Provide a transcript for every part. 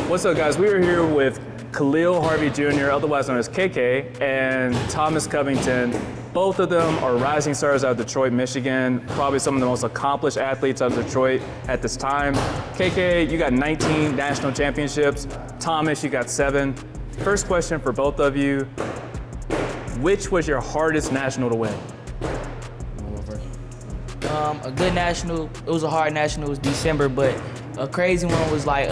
What's up, guys? We are here with Kahlil Harvey Jr., otherwise known as KK, and Thomas Covington. Both of them are rising stars out of Detroit, Michigan, probably some of the most accomplished athletes out of Detroit at this time. KK, you got 19 national championships. Thomas, you got 7. First question for both of you. Which was your hardest national to win? A good national, it was a hard national, it was December, but a crazy one was like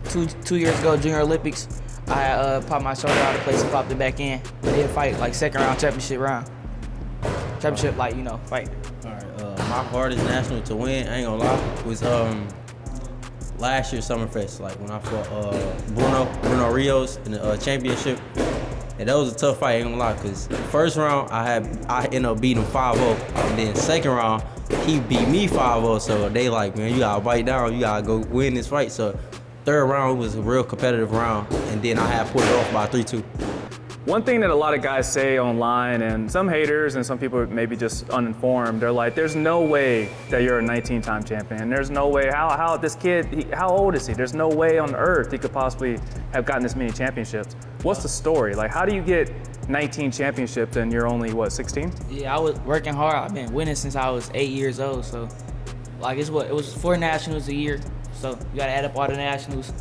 two years ago, Junior Olympics. I popped my shoulder out of place and popped it back in. We did fight like second round, championship round. Championship, like, you know, fight. All right, my hardest national to win, I ain't gonna lie, was last year Summerfest, like when I fought Bruno Rios in the championship. And that was a tough fight, I ain't gonna lie, because first round I ended up beating him 5-0, and then second round he beat me 5-0. So they like, man, you gotta bite down, you gotta go win this fight. So third round was a real competitive round, and then I had pulled it off by 3-2. One thing that a lot of guys say online, and some haters and some people maybe just uninformed, they're like, there's no way that you're a 19-time champion. There's no way, how this kid, how old is he? There's no way on earth he could possibly have gotten this many championships. What's the story? Like, how do you get 19 championships and you're only, what, 16? Yeah, I was working hard. I've been winning since I was 8 years old. So, like, it was 4 nationals a year. So you gotta add up all the nationals.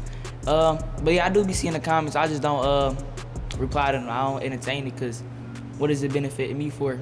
But yeah, I do be seeing the comments. I just don't reply to them. I don't entertain it, because what does it benefit me for?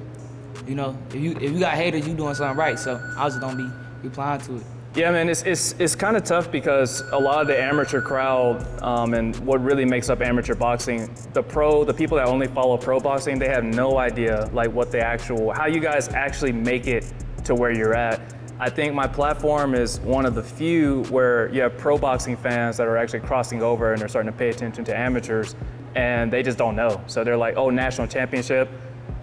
You know, if you got haters, you doing something right. So I just don't be replying to it. Yeah, man, it's kind of tough because a lot of the amateur crowd and what really makes up amateur boxing, the people that only follow pro boxing, they have no idea like how you guys actually make it to where you're at. I think my platform is one of the few where you have pro boxing fans that are actually crossing over and they're starting to pay attention to amateurs, and they just don't know. So they're like, oh, national championship,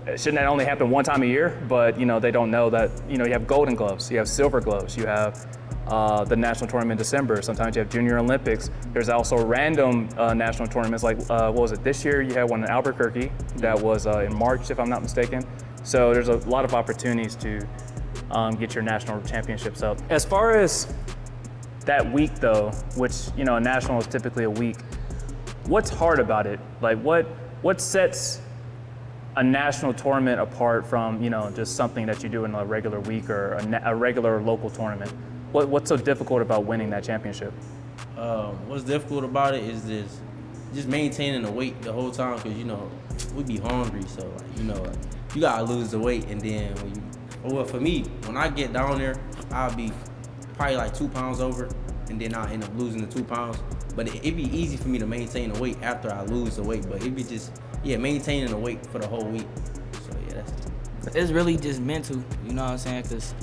shouldn't that only happen one time a year? But they don't know that you have golden gloves, you have silver gloves, you have the national tournament in December. Sometimes you have Junior Olympics. There's also random national tournaments, like what was it, this year you had one in Albuquerque that was in March, if I'm not mistaken. So there's a lot of opportunities to get your national championships up. As far as that week though, which a national is typically a week, what's hard about it? Like what sets a national tournament apart from just something that you do in a regular week or a regular local tournament? What's so difficult about winning that championship? What's difficult about it is just maintaining the weight the whole time, because we be hungry, so you gotta lose the weight, and then well, for me, when I get down there, I'll be probably like 2 pounds over, and then I'll end up losing the 2 pounds. But it'd be easy for me to maintain the weight after I lose the weight, but it'd be just, maintaining the weight for the whole week. So yeah, that's it. It's really just mental, you know what I'm saying? Because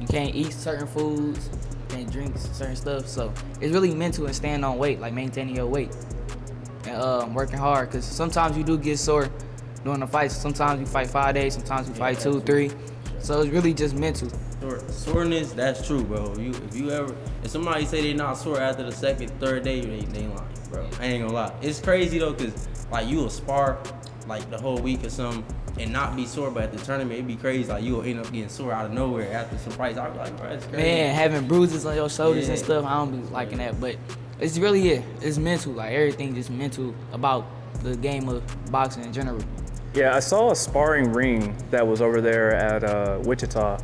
you can't eat certain foods, you can't drink certain stuff. So it's really mental and staying on weight, like maintaining your weight and working hard. Because sometimes you do get sore during the fights. Sometimes you fight 5 days, sometimes you fight 2, 3. So it's really just mental. Soreness, that's true, bro. If somebody say they not sore after the second, third day, they lying, bro. I ain't gonna lie. It's crazy though, cause like you will spar like the whole week or something and not be sore, but at the tournament it'd be crazy. Like you will end up getting sore out of nowhere after some fights. I'll be like, bro, that's crazy. Man, having bruises on your shoulders and stuff, I don't be liking that. But it's really it's mental. Like everything just mental about the game of boxing in general. Yeah, I saw a sparring ring that was over there at Wichita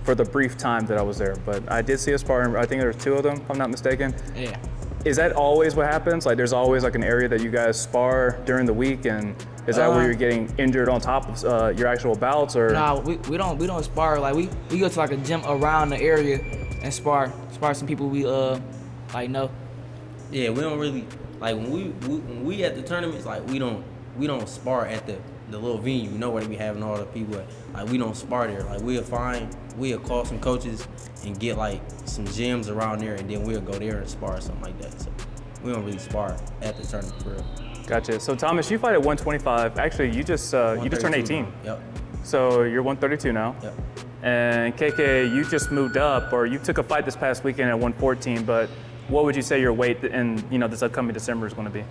for the brief time that I was there, but I did see a sparring, I think there was 2 of them, if I'm not mistaken. Yeah. Is that always what happens? Like there's always like an area that you guys spar during the week, and is that where you're getting injured on top of your actual bouts, or? Nah, we don't spar. Like we go to like a gym around the area and spar some people we know. Yeah, we don't really, like when we at the tournaments, like we don't spar at the little venue, where they be having all the people at. Like we don't spar there. Like we'll call some coaches and get like some gyms around there, and then we'll go there and spar or something like that. So we don't really spar at the tournament for real. Gotcha. So Thomas, you fight at 125. Actually, you just turned 18. Now. Yep. So you're 132 now. Yep. And KK, you just moved up, or you took a fight this past weekend at 114. But what would you say your weight in this upcoming December is going to be?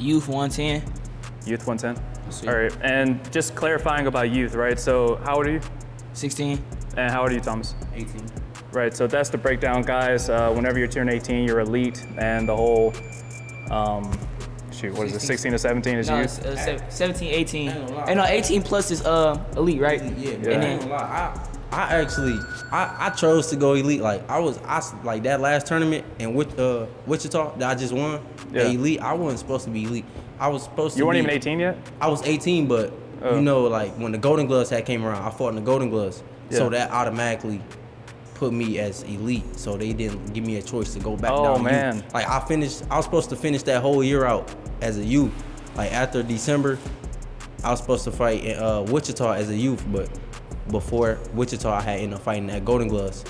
Youth 110. Youth 110. All right, and just clarifying about youth, right? So how old are you? 16. And how old are you, Thomas? 18. Right, so that's the breakdown, guys. Whenever you turn 18, you're elite, and the whole, what is it, 16 to 17 is No, youth? it's 17, 18. I ain't gonna lie. And no, 18 plus is elite, right? Yeah, Yeah. I ain't gonna lie. I chose to go elite. Like I like that last tournament and with Wichita that I just won. Yeah. The elite. I wasn't supposed to be elite. I was supposed to. You weren't be, even 18 yet? I was 18, but Oh. you know, like when the Golden Gloves had came around, I fought in the Golden Gloves, Yeah. so that automatically put me as elite. So they didn't give me a choice to go back Oh, down. to man. youth. Like I was supposed to finish that whole year out as a youth. Like after December, I was supposed to fight in Wichita as a youth, but before Wichita, I had ended up fighting at Golden Gloves,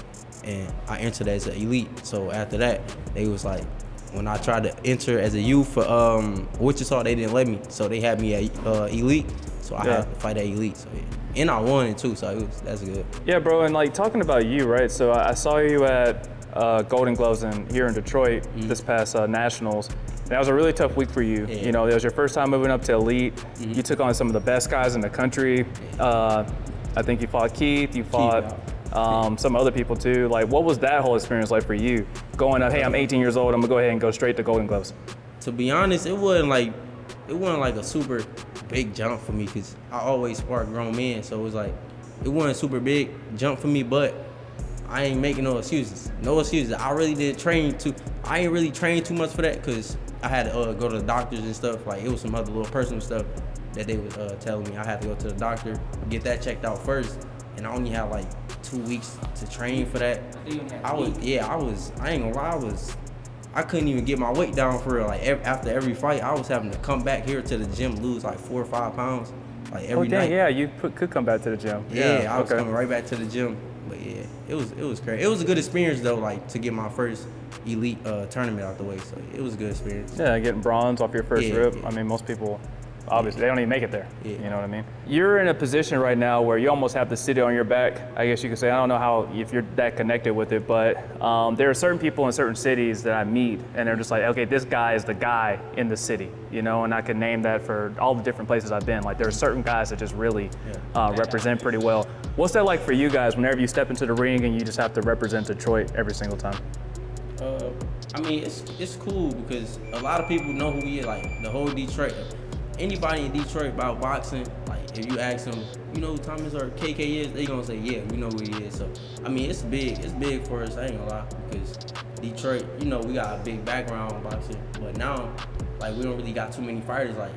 and I entered as an elite. So after that, they was like, when I tried to enter as a youth for Wichita, they didn't let me. So they had me at elite. So I Yeah. had to fight at elite. So yeah. And I won it too. So that's good. Yeah, bro, and like talking about you, right? So I saw you at Golden Gloves here in Detroit this past Nationals. And that was a really tough week for you. Yeah. You know, it was your first time moving up to elite. You took on some of the best guys in the country. I think you fought Keith, you fought some other people too. Like, what was that whole experience like for you? Going up, hey, I'm 18 years old, I'm gonna go ahead and go straight to Golden Gloves. To be honest, it wasn't like a super big jump for me because I always spark grown men. So it was like, it wasn't a super big jump for me, but I ain't making no excuses. No excuses. I really did train I ain't really trained too much for that because I had to go to the doctors and stuff. Like it was some other little personal stuff that they was telling me. I had to go to the doctor, get that checked out first. And I only had like 2 weeks to train for that. I ain't gonna lie, I couldn't even get my weight down for real. Like after every fight, I was having to come back here to the gym, lose like 4 or 5 pounds, like every night. Yeah, you could come back to the gym. Yeah, I was coming right back to the gym. But yeah, it was crazy. It was a good experience though, like to get my first elite tournament out the way. So it was a good experience. Yeah, getting bronze off your first Yeah, rip. yeah. I mean, most people, obviously, they don't even make it there. Yeah. You know what I mean? You're in a position right now where you almost have the city on your back. I guess you could say, I don't know if you're that connected with it, but there are certain people in certain cities that I meet, and they're just like, okay, this guy is the guy in the city, you know, and I can name that for all the different places I've been. Like, there are certain guys that just really represent pretty well. What's that like for you guys whenever you step into the ring and you just have to represent Detroit every single time? I mean, it's cool because a lot of people know who he is, like the whole Detroit. Anybody in Detroit about boxing, like if you ask them, you know who Thomas or KK is, they gonna say, yeah, we know who he is. So, I mean, it's big for us, I ain't gonna lie, because Detroit, you know, we got a big background in boxing, but now, like, we don't really got too many fighters, like,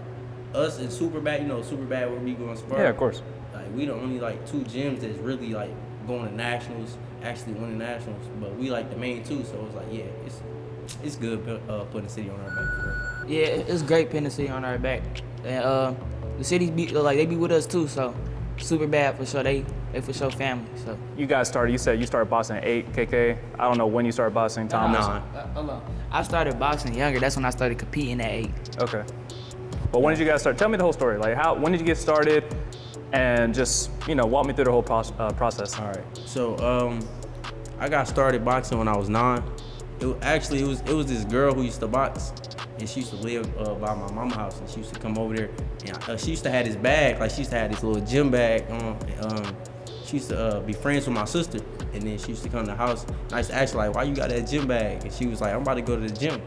us and Superbad, you know, Superbad where we going to spar. Yeah, of course. Like, we the only, like, 2 gyms that's really, like, going to nationals, actually winning nationals, but we, like, the main 2, so it's like, yeah, it's good putting the city on our back for real. Yeah, it's great putting the city on our back. And the cities they be with us too, so super bad for sure. They for sure family. So You said you started boxing at 8, KK. I don't know when you started boxing, Thomas. hold on. I started boxing younger. That's when I started competing at 8. Okay. But when did you guys start? Tell me the whole story. Like, when did you get started? And just, you know, walk me through the whole process. All right. So I got started boxing when I was 9. It was this girl who used to box, and she used to live by my mama's house, and she used to come over there, and she used to have this bag, like she used to have this little gym bag on. She used to be friends with my sister, and then she used to come to the house, and I used to ask her, like, why you got that gym bag? And she was like, I'm about to go to the gym.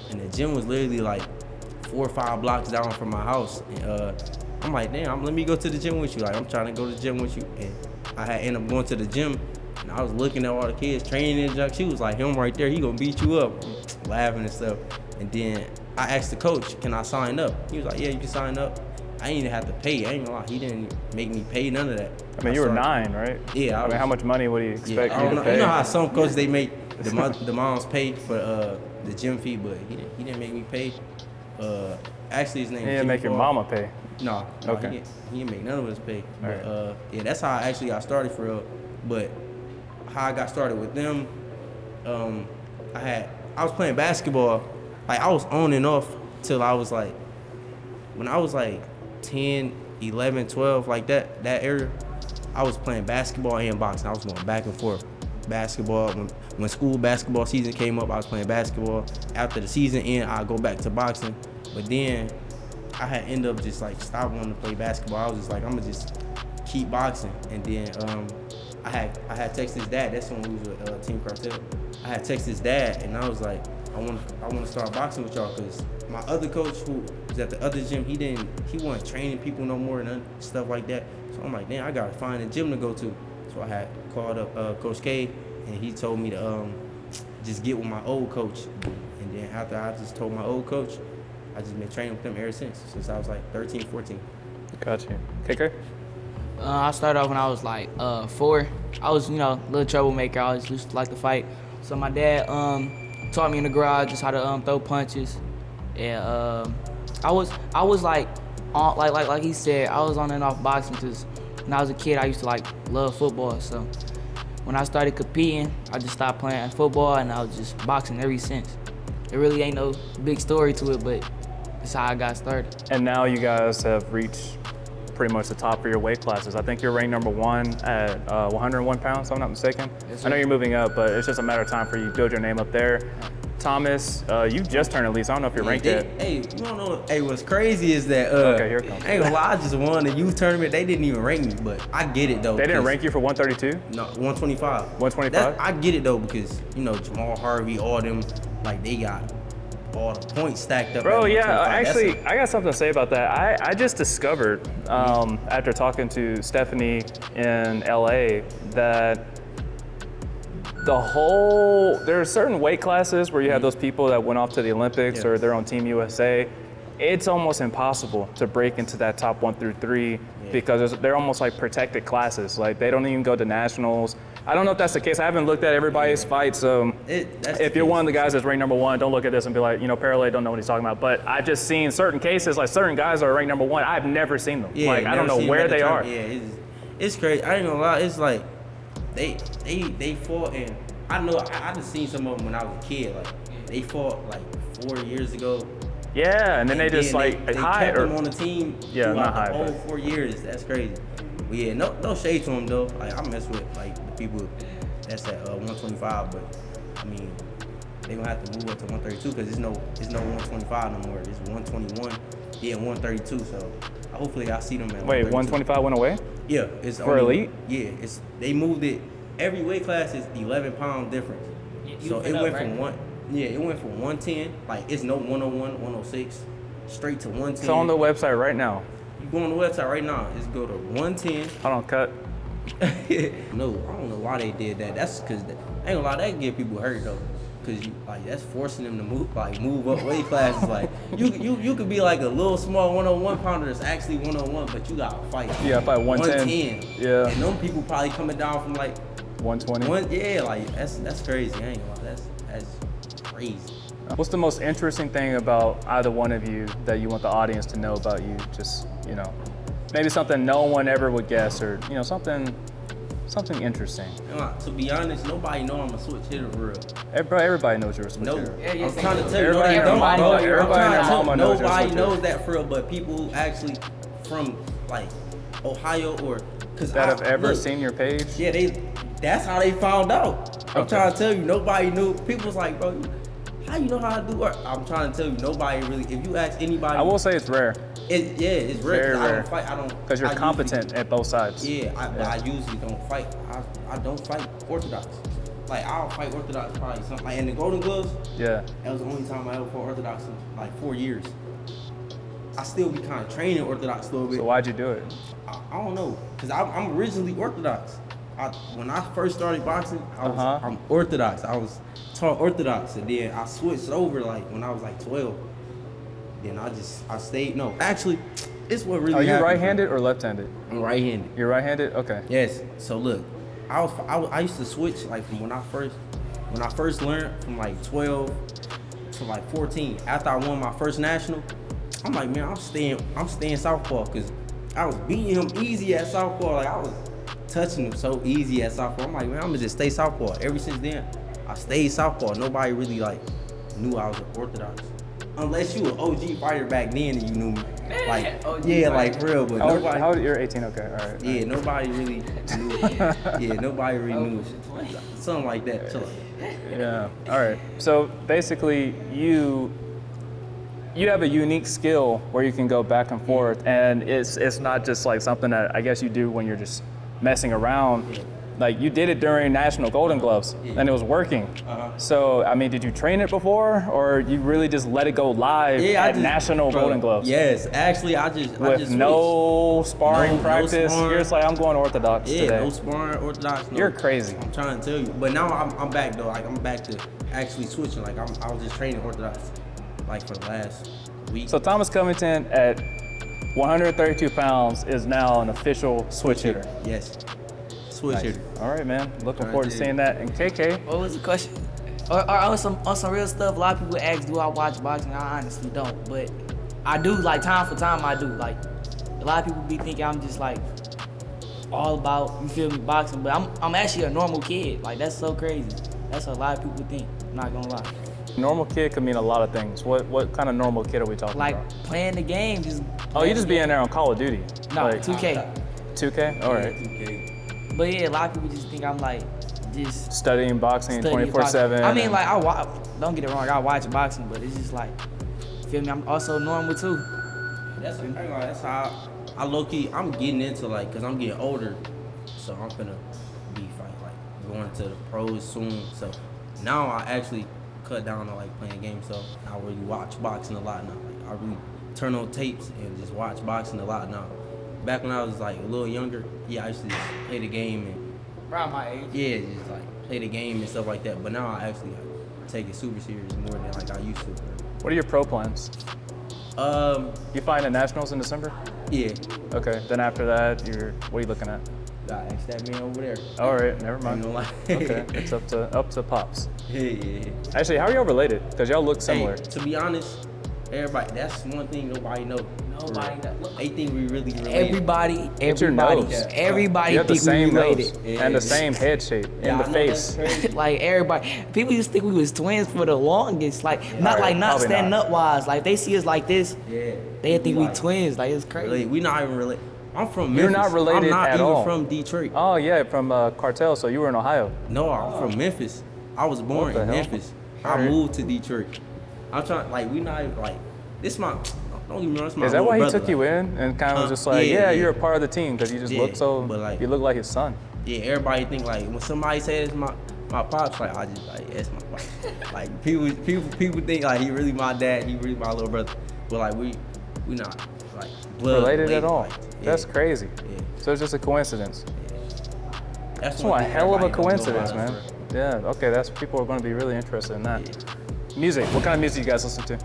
And the gym was literally like 4 or 5 blocks down from my house. And I'm like, damn, let me go to the gym with you. Like, I'm trying to go to the gym with you. And I had ended up going to the gym, and I was looking at all the kids training and junk. She was like, him right there, he gonna beat you up, laughing and stuff. And then I asked the coach, can I sign up? He was like, yeah, you can sign up. I didn't even have to pay. I ain't gonna lie, he didn't make me pay none of that. I mean, you were 9, right? Yeah. I mean, how much money would he expect you to pay? You know how some coaches, they make the moms pay for the gym fee, but he didn't make me pay. Actually, his name. He didn't make your mama pay. No, Okay. he didn't make none of us pay. But Alright. yeah, that's how I actually got started for real. But how I got started with them, I was playing basketball. Like, I was on and off till I was like, when I was like 10, 11, 12, like that area, I was playing basketball and boxing. I was going back and forth. Basketball, when school basketball season came up, I was playing basketball. After the season ended, I'd go back to boxing. But then I had ended up just like stop wanting to play basketball. I was just like, I'm gonna just keep boxing. And then I had texted his dad. That's when we was with Team Cartel. I had texted his dad, and I was like, I want to start boxing with y'all, because my other coach who was at the other gym, he wasn't training people no more and stuff like that. So I'm like, damn, I gotta find a gym to go to. So I had called up Coach K, and he told me to just get with my old coach. And then after I just told my old coach, I just been training with them ever since I was like 13, 14. Got you. KK? I started off when I was like 4. I was, a little troublemaker. I always used to like to fight. So my dad taught me in the garage just how to throw punches. And I was like he said, I was on and off boxing because when I was a kid, I used to like love football. So when I started competing, I just stopped playing football and I was just boxing ever since. There really ain't no big story to it, but that's how I got started. And now you guys have reached pretty much the top of your weight classes. I think you're ranked #1 at 101 pounds, if I'm not mistaken. Yes, I know you're moving up, but it's just a matter of time for you to build your name up there. Thomas, you just turned at least. I don't know if you're ranked yet. Hey, you don't know. Hey, what's crazy is that okay, here it comes. I ain't gonna lie, I just won the youth tournament. They didn't even rank me, but I get it though. They didn't rank you for 132? No, 125. 125? I get it though, because Jamal Harvey, all them, like they got all the points stacked up. Bro, yeah, actually, I got something to say about that. I just discovered after talking to Stephanie in LA that there are certain weight classes where you have those people that went off to the Olympics or they're on Team USA. It's almost impossible to break into that top 1 through 3 because they're almost like protected classes. Like they don't even go to nationals. I don't know if that's the case. I haven't looked at everybody's fights. So if you're one of the guys that's ranked #1, don't look at this and be like, Parallel don't know what he's talking about. But I've just seen certain cases, like certain guys that are ranked #1. I've never seen them. Like I don't know where they are. Yeah, it's crazy. I ain't gonna lie. It's like they fought, and I know I just seen some of them when I was a kid. Like they fought like 4 years ago. Yeah, and then they just they hide kept them on the team throughout the whole 4 years. That's crazy. But yeah, no shade to them though. Like I mess with like the people that's at 125, but I mean they gonna have to move up to 132 because it's no 125 no more. It's 121, 132. So hopefully I see them at. Wait, 125 went away? Yeah, it's for elite. Yeah, they moved it. Every weight class is 11 pound difference. So it went from one. Yeah, it went from 110. Like it's no 101, 106, straight to 110. So on the website right now. You go on the website right now. It's go to 110. Hold on, cut. No, I don't know why they did that. That's because I ain't gonna lie, that get people hurt though. Cause that's forcing them to move up weight classes. Like you could be like a little small 101 pounder that's actually 101, but you gotta fight. Yeah, fight 110. Yeah. And them people probably coming down from like 120. Yeah, like that's crazy. I ain't gonna lie, that's crazy. What's the most interesting thing about either one of you that you want the audience to know about you? Just, maybe something no one ever would guess, or, something interesting. To be honest, nobody know I'm a switch hitter for real. Everybody knows you're a switch hitter. I'm trying to tell you, nobody knows that for real, but people who actually from like Ohio or that have ever seen your page? Yeah, that's how they found out. I'm trying to tell you, nobody knew. People was like, bro, how you know how to do work? I'm trying to tell you, nobody really. If you ask anybody, I will say it's rare. It's rare. Very rare. I don't. Because you're competent at both sides. Yeah, I usually don't fight. I don't fight orthodox. Like I'll fight orthodox probably something. Like in the Golden Gloves. Yeah. That was the only time I ever fought orthodox in like 4 years. I still be kind of training orthodox a little bit. So why'd you do it? I don't know, cause I'm originally orthodox. When I first started boxing, I'm orthodox. I was taught orthodox, and then I switched over like when I was like 12. Then I stayed. No, actually, it's what really. Are you right-handed or left-handed? I'm right-handed. You're right-handed? Okay. Yes. So look, I used to switch like from when I first learned from like 12 to like 14. After I won my first national, I'm like, man, I'm staying southpaw because I was beating him easy at southpaw. Like I was touching him so easy at southpaw. I'm like, man, I'm gonna just stay southpaw. Ever since then, I stayed southpaw. Nobody really like knew I was orthodox. Unless you an OG fighter back then and you knew me. Like, yeah, like for real, but nobody. How old? You're 18, okay, all right. Yeah, nobody really knew. Yeah, nobody really knew. Something like that. Yeah, all right. So basically, you have a unique skill where you can go back and forth, and it's not just like something that I guess you do when you're just messing around. like you did it during National Golden Gloves, and it was working. So I mean, did you train it before, or you really just let it go live at National Golden Gloves? Yes, actually, I just With no sparring No practice. sparring. You're just like, I'm going Orthodox Yeah, today. no sparring, Orthodox. No. You're crazy. I'm trying to tell you, but now I'm back though. Like I'm back to actually switching. Like I was just training Orthodox, like for the last week. So Thomas Covington at 132 pounds is now an official switch hitter. Yes, switch hitter. All right, man. Looking Trying forward to to- seeing that. And KK, What was the question? Or on some real stuff, a lot of people ask, do I watch boxing? I honestly don't, but I do. Like time for time, I do. Like a lot of people be thinking I'm just like all about, you feel me, boxing, but I'm actually a normal kid. Like that's so crazy. That's what a lot of people think. I'm not gonna lie. normal kid could mean a lot of things. What kind of normal kid are we talking Like about? playing the game, just. Oh, you just be in there on Call of Duty. No, Like, 2K. 2K? All right. 2K. But yeah, a lot of people just think I'm like just Studying boxing studying 24/7. boxing. I mean, and- like don't get it wrong, I watch boxing, but it's just like, feel me? I'm also normal too. That's I ain't gonna lie, that's how I low key. I'm getting into like, cause I'm getting older, so I'm gonna be going to the pros soon. So now I actually cut down on like playing games. So I really watch boxing a lot now. Like I really turn on tapes and just watch boxing a lot now. Back when I was like a little younger, yeah, I used to just play the game and Around my age. yeah, just like play the game and stuff like that. But now I actually like, take it super serious more than like I used to. What are your pro plans? You fighting at Nationals in December? Yeah. Okay, then after that, what are you looking at? Gotta ask that man over there. All right, never Ain't mind. gonna lie. Okay, it's up to Pops. Yeah. Actually, how are y'all related? Because y'all look similar. Hey, to be honest, everybody, that's one thing nobody know. Nobody know. They think we really related. Everybody, It's your nose. everybody You have the think same we related. nose and the same head shape Yeah, and the I know face. that's crazy. Like everybody, people used to think we was twins for the longest. Like not Right, not probably standing not. up wise. Like they see us like this, Yeah. they think we like, twins. Like it's crazy. Really, we not even related. I'm from You're Memphis. not related I'm not at even all. from Detroit. Oh yeah, from Cartel. So you were in Ohio. No, I'm from Memphis. I was born What the in hell? Memphis. All I right. moved to Detroit. I'm trying, like, we not even, like, this my, don't get me wrong, this my Is that little why he brother, took you like, in and kind of was just like, yeah, yeah, yeah. you're a part of the team because you just Yeah, look so, but, like- you look like his son. Yeah, everybody think, like, when somebody says my pops, like, I just, like, that's my pops. Like, people think, like, he really my dad, he really my little brother. But, like, we not, like, blood Related at all. like, yeah, That's crazy. Yeah. So it's just a coincidence. That's It's one one thing hell of a everybody don't know coincidence, about man. us, Yeah, okay, that's people are going to be really interested in that. Music, what kind of music you guys listen to?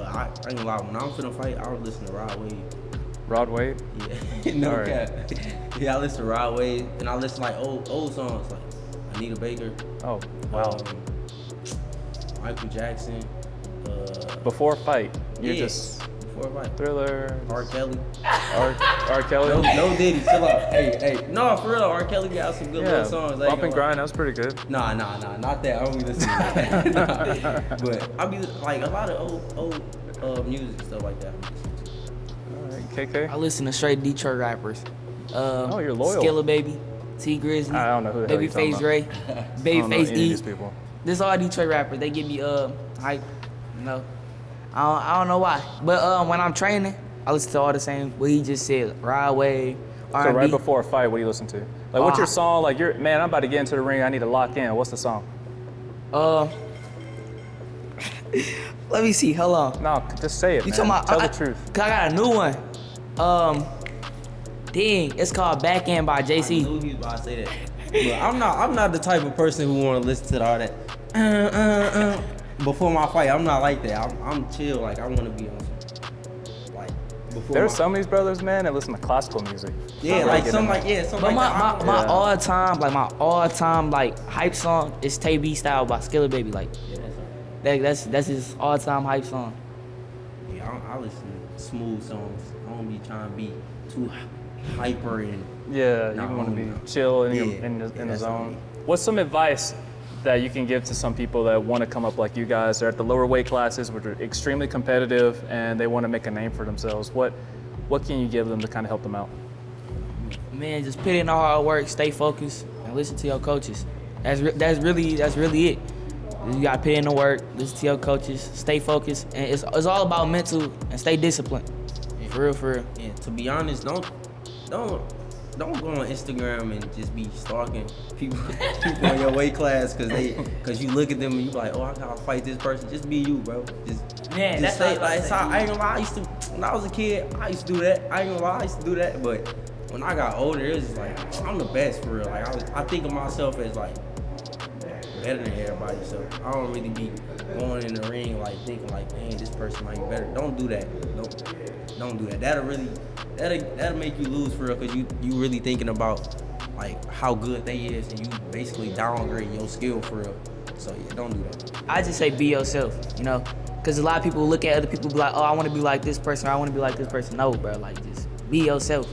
I ain't gonna lie, when I'm finna fight, I would listen to Rod Wave. Rod Wave? Yeah, no All right. cap. Yeah, I listen to Rod Wave, and I listen to like old songs like Anita Baker, Oh, wow. Michael Jackson, Before fight, you're yeah, just before I fight, Thriller, R. Kelly. R. Kelly. No Diddy, chill out. Hey, no, for real, R. Kelly got some good Yeah, little songs. I ain't Bump and gonna lie. Grind, that was pretty good. Nah, not that. I don't be listening to that. Nah. But I be like a lot of old music stuff like that. All right, KK? I listen to straight Detroit rappers. Oh, you're loyal. Skilla Baby, T Grizzly, I don't know who the hell you're talking Babyface about. Ray, I don't know Babyface any of E. these people. This all Detroit rappers. They give me hype. You know, I don't know why. But when I'm training, I listen to all the same. What he just said, Rod Wave, So R&B. right before a fight, what do you listen to? Like, what's your Uh, song? Like, man, I'm about to get into the ring. I need to lock in. What's the song? Let me see. Hold on. No, just say it, You man. talking about? Tell the truth. Cause I got a new one. Dang, it's called Back End by I JC. knew he was about to say that. But I'm not the type of person who want to listen to all that. Before my fight, I'm not like that. I'm chill. Like I want to be on some. Like before. There's my, some of these brothers, man, that listen to classical music. Yeah, like some like something But like that. my Yeah. all time hype song is Tay B Style by Skilla Baby. Like that's his all time hype song. Yeah, I listen to smooth songs. I don't be trying to be too hyper and. Yeah, No, you want to be no. chill in, Yeah, in the that's zone. all. What's some advice that you can give to some people that want to come up like you guys? They're at the lower weight classes, which are extremely competitive, and they want to make a name for themselves. What can you give them to kind of help them out? Man, just put in the hard work, stay focused, and listen to your coaches. That's really it. You gotta put in the work, listen to your coaches, stay focused, and it's all about mental and stay disciplined. For real. And to be honest, don't don't go on Instagram and just be stalking people in your weight class because you look at them and you like, oh, I gotta fight this person. Just be you, bro. Man, Just that's say, what I like, was I ain't gonna lie. When I was a kid, I used to do that. I ain't gonna lie, I used to do that. But when I got older, it was just like, I'm the best for real. Like, I think of myself as like better than everybody. So I don't really be going in the ring like thinking like, man, this person might be better. Don't do that. Don't do that. That'll make you lose for real, because you really thinking about like how good they is, and you basically downgrade your skill for real. So yeah, don't do that. I just say be yourself, you know, because a lot of people look at other people and be like, oh, I want to be like this person, or I want to be like this person. No, bro, like just be yourself.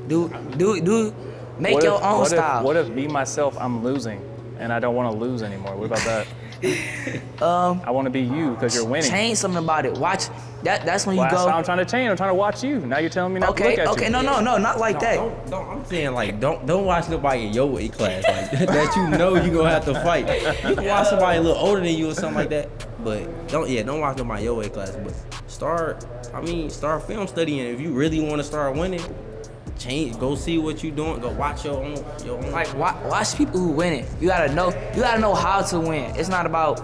Make your own style. What if be myself, I'm losing, and I don't want to lose anymore? What about that? I want to be you because you're winning. Change something about it. Watch that. That's when you Well, go. that's how I'm trying to change. I'm trying to watch you. Now you're telling me not to look at you. Okay, no, not like that. I'm saying like don't watch nobody in your weight class like that you know you gonna have to fight. You can watch somebody a little older than you or something like that, but don't watch nobody in your weight class. But start film studying. If you really want to start winning, go see what you doing. Go watch your own. Like watch people who win it. You gotta know how to win. It's not about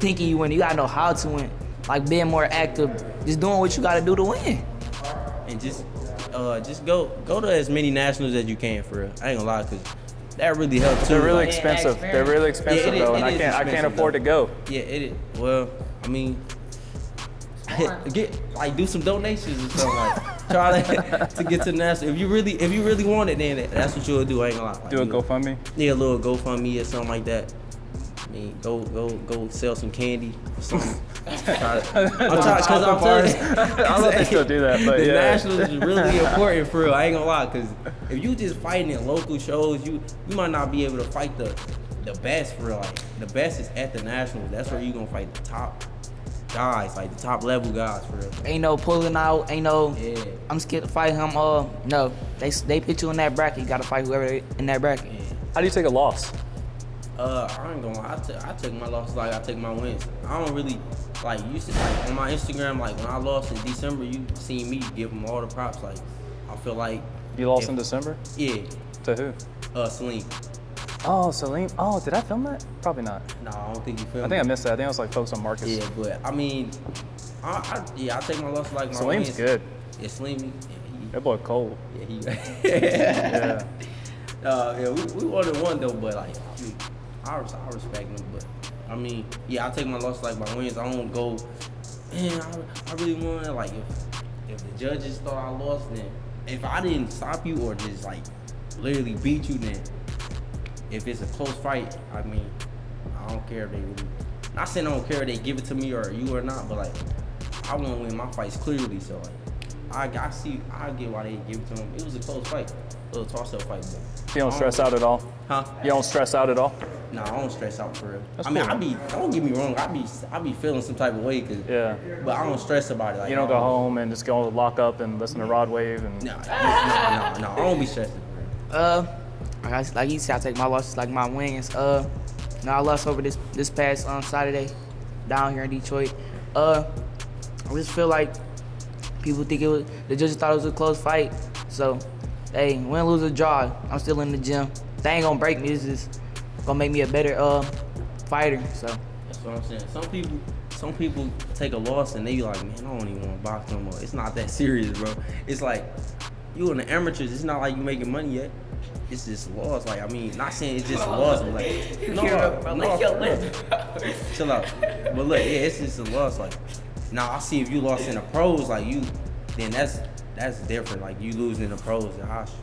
thinking you win. You gotta know how to win. Like being more active, just doing what you gotta do to win. And just go to as many nationals as you can for real. I ain't gonna lie, cause that really helps too. They're really Like, expensive. They're really expensive though, and I can't afford to go. Yeah, it is. Well, I mean, do some donations or something like. Try to get to the national. If you really want it, then that's what you'll do. I ain't gonna lie. Like, Do a GoFundMe. Yeah, a little GoFundMe or something like that. I mean, go sell some candy or something. I'm trying because I'm telling you, I don't know if they still do that, but the yeah. nationals is really important for real. I ain't gonna lie, because if you just fighting in local shows, you might not be able to fight the best for real. Like the best is at the nationals. That's where you gonna fight the top guys, like the top level guys for real. Ain't no pulling out. Ain't no. Yeah. I'm scared to fight him. No. They put you in that bracket. You gotta fight whoever in that bracket. Yeah. How do you take a loss? I ain't gonna lie. I take my losses like I take my wins. I don't really like used to like on my Instagram. Like when I lost in December, you seen me give them all the props. Like I feel like You lost in December? yeah, To who? Celine. Oh, Salim. Oh, did I film that? Probably not. No, I don't think you feel. I think I missed that. I think I was like focused on Marcus. Yeah, but I mean, I take my losses like my Salim's wins. good. Yeah, Salim. That boy cold. Yeah, he. Yeah. Yeah, we wanted one though, but like, I respect him. But I mean, yeah, I take my losses like my wins. I don't go, man, I really want to, like, if the judges thought I lost, then if I didn't stop you or just like literally beat you, then if it's a close fight, I mean, I don't care if they really, not saying I don't care if they give it to me or you or not, but like, I want to win my fights clearly, so like, I get why they give it to him. It was a close fight, a little toss-up fight, but You don't stress out at all? huh? You don't stress out at all? Nah, I don't stress out for real. That's I mean, cool. don't get me wrong, I be feeling some type of way, Yeah. but I don't stress about it. Like, You don't go home and just go lock up and listen to Rod Wave and No, I don't be stressing. Like you said, I take my losses like my wins. I lost over this past Saturday down here in Detroit. I just feel like people think the judges thought it was a close fight. So, hey, win, lose, or draw, I'm still in the gym. They ain't gonna break me. This is gonna make me a better fighter. So That's what I'm saying. Some people take a loss and they be like, man, I don't even want to box no more. It's not that serious, bro. It's like, you in the amateurs, it's not like you making money yet. It's just a loss. Like, I mean, not saying it's just a loss, but like, no, chill out. But look, yeah, it's just a loss. Like, now I see if you lost in the pros, like then that's different. Like, you losing in the pros.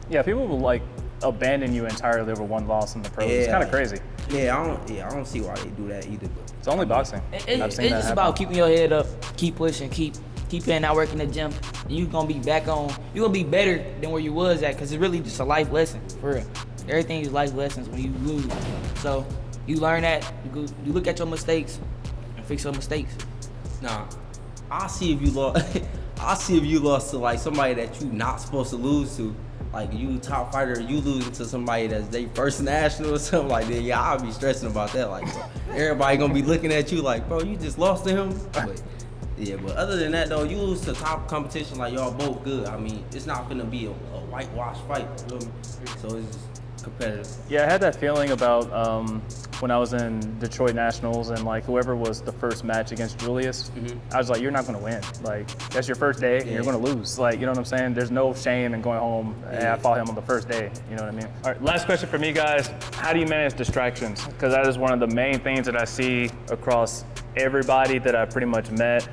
yeah, people will like abandon you entirely over one loss in the pros. It's kind of crazy. Yeah, I don't see why they do that either. But It's only boxing. it's I've seen just that happen. about keeping your head up, keep pushing, keep putting out work in the gym. And you gonna be you're gonna be better than where you was at, because it's really just a life lesson, for real. Everything is life lessons when you lose. So you learn that, you look at your mistakes and fix your mistakes. Nah, I'll see if you lost. I'll see if you lost to like somebody that you not supposed to lose to. Like, you top fighter, you losing to somebody that's their first national or something like that. Yeah, I'll be stressing about that. Like, bro, everybody gonna be looking at you like, bro, you just lost to him. But Yeah, but other than that though, you lose to top competition like y'all both good. I mean, it's not gonna be a whitewash fight. You feel me? So it's competitive. Yeah, I had that feeling about when I was in Detroit Nationals and like whoever was the first match against Julius, I was like, you're not gonna win. Like that's your first day and you're gonna lose. Like, you know what I'm saying? There's no shame in going home. Hey, I fought him on the first day. You know what I mean? All right, last question for me, guys. How do you manage distractions? Because that is one of the main things that I see across everybody that I've pretty much met.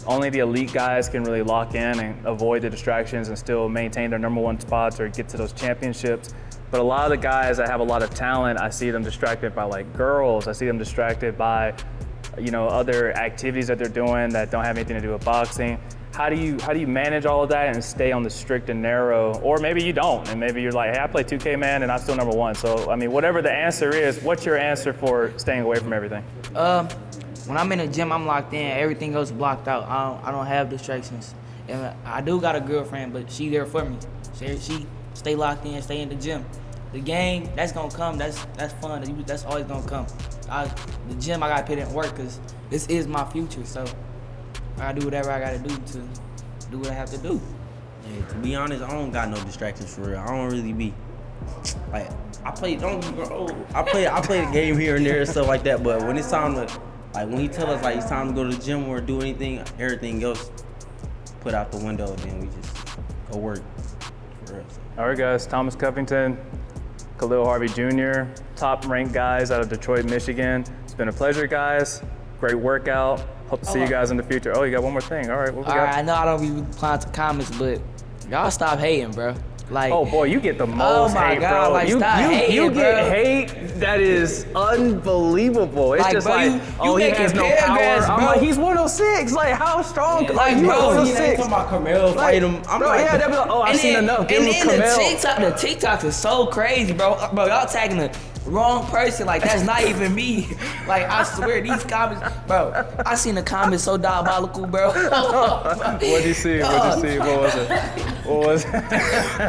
Only the elite guys can really lock in and avoid the distractions and still maintain their #1 spots or get to those championships. But a lot of the guys that have a lot of talent, I see them distracted by like girls. I see them distracted by, you know, other activities that they're doing that don't have anything to do with boxing. How do you manage all of that and stay on the strict and narrow? Or maybe you don't, and maybe you're like, hey, I play 2K, man, and I'm still #1. So, I mean, whatever the answer is, what's your answer for staying away from everything? When I'm in the gym, I'm locked in. Everything else blocked out. I don't have distractions. And I do got a girlfriend, but she there for me. She stay locked in, stay in the gym. The game, that's gonna come. That's fun. That's always gonna come. The gym, I gotta put in work because this is my future. So I gotta do whatever I gotta do to do what I have to do. Yeah, to be honest, I don't got no distractions for real. I don't really be like I play the game here and there and stuff like that. But when it's time to when he tell us like it's time to go to the gym or do anything, everything else put out the window, then we just go work for real. All right, guys, Thomas Covington, Kahlil Harvey Jr., top-ranked guys out of Detroit, Michigan. It's been a pleasure, guys. Great workout. Hope to see you guys in the future. Oh, you got one more thing. All right, what we got? All right, I know I don't be replying to comments, but y'all stop hating, bro. Like, oh boy, you get the most my hate, God, bro. like, stop hating, you bro. get hate that is unbelievable. It's Like, just bro, like, you he has no power. paragraphs, I'm bro. like, he's 106. Like, how strong? Like, you bro, He ain't 106. talking about Kahlil fight him. I'm Bro, like, yeah, they'll be like, oh, I've seen enough. Give him Kahlil. The TikToks is so crazy, bro. Bro, y'all tagging the wrong person. Like, that's not even me. Like, I swear, these comments, bro. I seen the comments so diabolical, bro. What'd you see? What'd you see? What was it? What was it?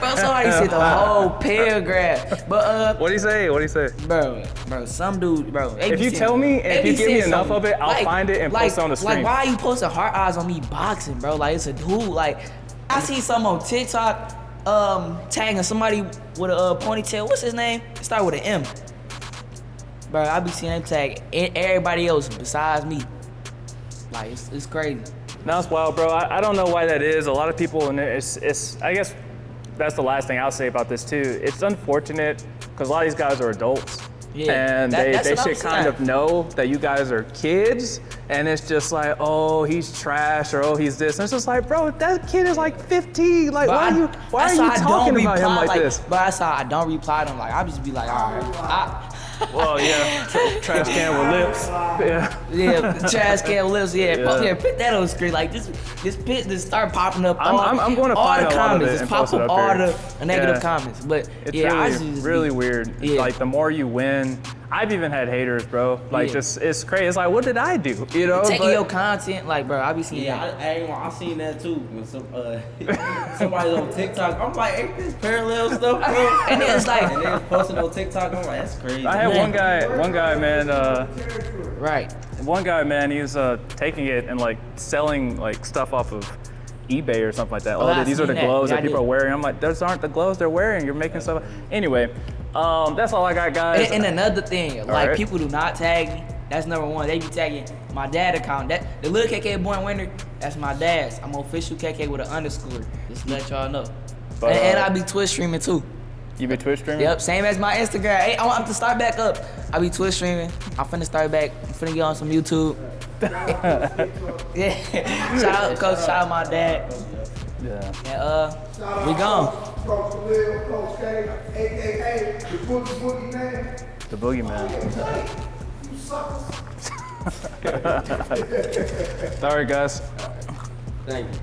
Bro, somebody said the whole paragraph. But What'd he say? What'd he say? bro, some dude, bro. they If be you saying- tell me, they if be you give me saying enough something. of it, I'll find it and post it on the screen. Like, why are you posting heart eyes on me boxing, bro? Like, it's a dude. Like, I see some on TikTok tagging somebody with a ponytail. What's his name? It start with an M. Bro, I be seeing them tag everybody else besides me. Like, it's crazy. No, it's wild, bro. I don't know why that is. A lot of people, and it's I guess that's the last thing I'll say about this too. It's unfortunate because a lot of these guys are adults. Yeah, And that's they what I'm should kind saying. of know that you guys are kids, and it's just like, oh, he's trash, or oh, he's this. And it's just like, bro, that kid is like 15. Like, But why are you that's why I talking don't about him reply, like this? But that's how I don't reply to them. Like, I just be like, all right. Well, yeah, trash can with lips. Yeah. Yeah, the trash can lips. Yeah, put that on the screen. Like, just start popping up. I'm going to all find the a lot of comments. it Just and pop post it up up all here. the negative Yeah. comments. But It's yeah, I really, just really weird. Yeah. Like, the more you win, I've even had haters, bro. Like, Yeah. just, it's crazy. It's like, what did I do? You know? taking But- your content. Like, bro, I be seeing that. I seen that too. When somebody's on TikTok, I'm like, ain't this parallel stuff, bro? And then it's like- and they was posting on TikTok. I'm like, that's crazy. I had Man. one guy, man. Right. One guy, man, he was taking it and like selling like stuff off of eBay or something like that. Oh, I these are the seen that. gloves Yeah, that I people did. are wearing. I'm like, those aren't the gloves they're wearing. You're making stuff. Anyway, that's all I got, guys. And another thing, like, right. people do not tag me. That's number one. They be tagging my dad account. That the little KK Born Winner, that's my dad's. I'm official KK with an underscore. Just to let y'all know. But, and I be Twitch streaming too. You been Twitch streaming? Yep, same as my Instagram. Hey, I want to start back up. I be Twitch streaming. I'm finna start back. I'm finna get on some YouTube. Yeah. Shout out, Coach. Shout out my dad. Yeah. And we gone. Coach Kahlil, Coach K, a.k.a. the Boogie Man. The boogeyman. You suckers. All right, guys. Thank you.